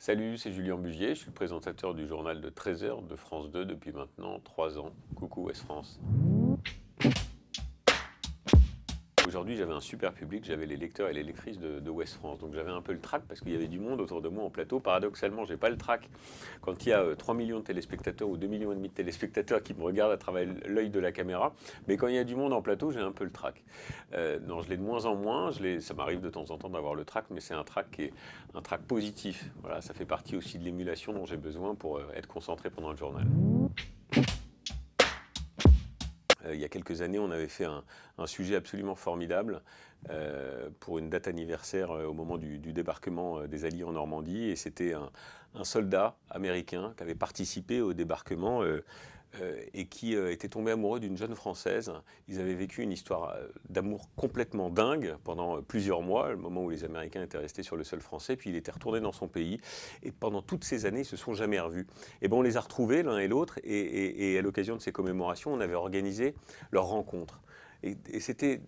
Salut, c'est Julien Bugier, je suis le présentateur du journal de 13h de France 2 depuis maintenant 3 ans. Coucou Ouest France. Aujourd'hui, j'avais un super public, j'avais les lecteurs et les lectrices de Ouest France. Donc j'avais un peu le trac parce qu'il y avait du monde autour de moi en plateau. Paradoxalement, j'ai pas le trac quand il y a 3 millions de téléspectateurs ou 2 millions et demi de téléspectateurs qui me regardent à travers l'œil de la caméra. Mais quand il y a du monde en plateau, j'ai un peu le trac. Non, je l'ai de moins en moins. Ça m'arrive de temps en temps d'avoir le trac, mais c'est un trac qui est un trac positif. Voilà, ça fait partie aussi de l'émulation dont j'ai besoin pour être concentré pendant le journal. Il y a quelques années, on avait fait un sujet absolument formidable pour une date anniversaire au moment du débarquement des Alliés en Normandie. Et c'était un soldat américain qui avait participé au débarquement et qui était tombé amoureux d'une jeune Française. Ils avaient vécu une histoire d'amour complètement dingue pendant plusieurs mois, le moment où les Américains étaient restés sur le sol français, puis il était retourné dans son pays. Et pendant toutes ces années, ils se sont jamais revus. Et ben on les a retrouvés l'un et l'autre, et à l'occasion de ces commémorations, on avait organisé leur rencontre. Et c'était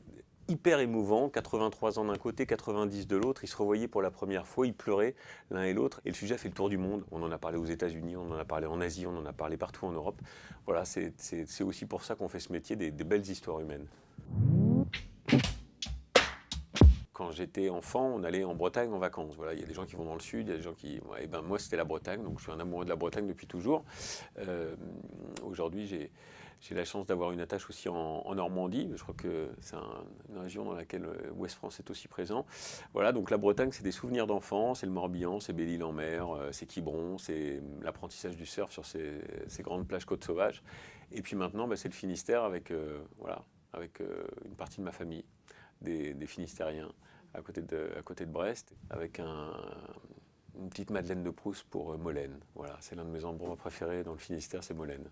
hyper émouvant, 83 ans d'un côté, 90 de l'autre, ils se revoyaient pour la première fois, ils pleuraient l'un et l'autre, et le sujet a fait le tour du monde. On en a parlé aux États-Unis, on en a parlé en Asie, on en a parlé partout en Europe. Voilà, c'est aussi pour ça qu'on fait ce métier, des belles histoires humaines. Quand j'étais enfant, on allait en Bretagne en vacances. Voilà, il y a des gens qui vont dans le sud, il y a des gens qui... Ouais, et ben moi, c'était la Bretagne, donc je suis un amoureux de la Bretagne depuis toujours. Aujourd'hui, j'ai la chance d'avoir une attache aussi en Normandie. Je crois que c'est une région dans laquelle Ouest France est aussi présent. Voilà, donc la Bretagne, c'est des souvenirs d'enfance, c'est le Morbihan, c'est Belle-Île-en-Mer, c'est Quiberon, c'est l'apprentissage du surf sur ces grandes plages côtes sauvages. Et puis maintenant, bah, c'est le Finistère avec, voilà, avec une partie de ma famille, des Finistériens, à côté de Brest, avec une petite Madeleine de Proust pour Molène. Voilà, c'est l'un de mes endroits préférés dans le Finistère, c'est Molène.